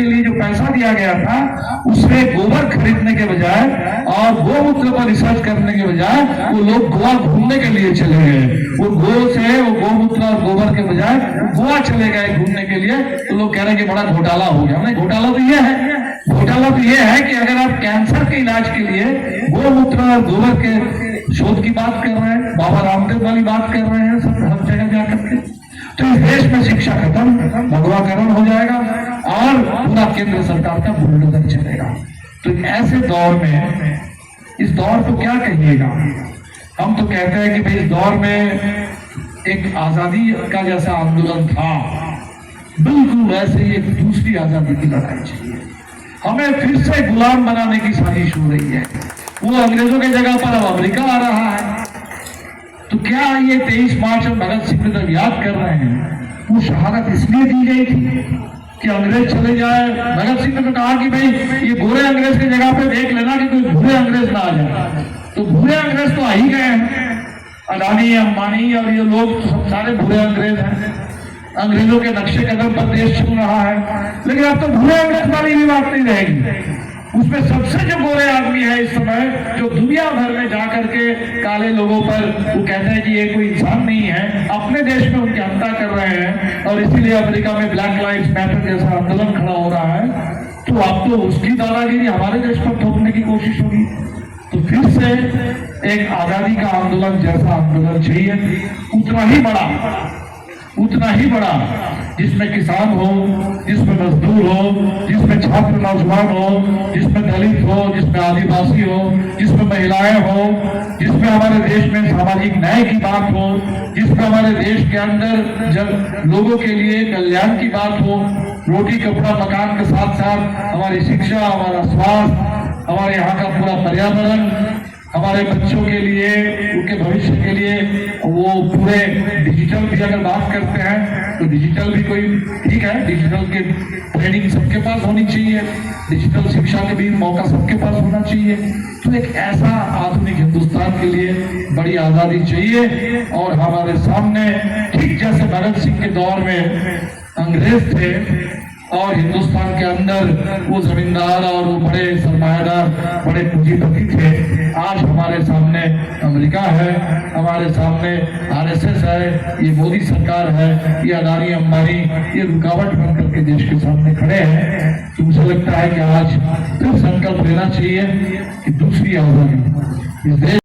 के लिए जो पैसा दिया गया था उससे गोबर खरीदने के बजाय और गोमूत्र पर रिसर्च करने के बजाय वो लोग गोवा घूमने के लिए चले गए। वो गोमूत्र और गोबर के बजाय गोवा चले गए घूमने के लिए। तो लोग कह रहे हैं कि बड़ा घोटाला हो गया। नहीं, घोटाला तो ये है कि अगर आप कैंसर के इलाज के लिए गोमूत्र और गोबर के शोध की बात कर रहे हैं, बाबा रामदेव वाली बात कर रहे हैं सब हर जगह जाकर के, तो इस देश में शिक्षा खत्म, भगवाकरण हो जाएगा और पूरा केंद्र सरकार का बुलडोजर चलेगा। तो ऐसे दौर में, इस दौर को क्या कहिएगा? हम तो कहते हैं कि भाई इस दौर में एक आजादी का जैसा आंदोलन था, बिल्कुल वैसे ही एक दूसरी आजादी की लड़ाई चाहिए। हमें फिर से गुलाम बनाने की साजिश हो रही है। वो अंग्रेजों की जगह पर अब अमेरिका आ रहा है। तो क्या ये 23 मार्च और भगत सिंह जब याद कर रहे हैं, वो शहादत इसलिए दी गई थी कि अंग्रेज चले जाए? भगत सिंह ने तो कहा कि भाई ये गोरे अंग्रेज की जगह पे देख लेना कि कोई भूरे अंग्रेज ना आ जाए। तो भूरे अंग्रेज तो आ ही गए हैं, अडानी, अंबानी और ये लोग तो सब सारे भूरे अंग्रेज हैं। अंग्रेजों के नक्शे कदम पर देश चल रहा है। लेकिन अब तो भूरे अंग्रेज वाली भी बात नहीं रहेगी। उसमें सबसे जो गोरे आदमी है इस समय, जो दुनिया भर में जाकर के काले लोगों पर वो कहते हैं कि ये कोई इंसान नहीं है, अपने देश में उनकी हत्या कर रहे हैं और इसीलिए अमेरिका में ब्लैक लाइव्स मैटर जैसा आंदोलन खड़ा हो रहा है। तो अब तो उसकी दादागिरी हमारे देश पर थोपने की कोशिश होगी। तो फिर से एक आजादी का आंदोलन जैसा आंदोलन चाहिए, उतना ही बड़ा, जिसमें किसान हो, जिसमें मजदूर हो, जिसमें छात्र नौजवान हो, जिसमें दलित हो, जिसमें आदिवासी हो, जिसमें महिलाएं हो, जिसमें हमारे देश में सामाजिक न्याय की बात हो, जिसमें हमारे देश के अंदर लोगों के लिए कल्याण की बात हो, रोटी कपड़ा मकान के साथ साथ हमारी शिक्षा, हमारा स्वास्थ्य, हमारे यहाँ का पूरा पर्यावरण, हमारे बच्चों के लिए, उनके भविष्य के लिए, वो पूरे डिजिटल की अगर बात करते हैं तो डिजिटल भी कोई ठीक है, डिजिटल के ट्रेनिंग सबके पास होनी चाहिए, डिजिटल शिक्षा के भी मौका सबके पास होना चाहिए। तो एक ऐसा आधुनिक हिंदुस्तान के लिए बड़ी आजादी चाहिए। और हमारे सामने ठीक जैसे भगत सिंह के दौर में अंग्रेज थे और हिंदुस्तान के अंदर वो जमींदार और वो बड़े सरमायादार, बड़े पूंजीपति थे, आज हमारे सामने अमेरिका है, हमारे सामने आरएसएस है, ये मोदी सरकार है, ये अडानी अंबानी, ये रुकावट बन करके देश के सामने खड़े हैं। तो मुझे लगता है कि आज फिर संकल्प लेना चाहिए कि दूसरी आजादी इस देश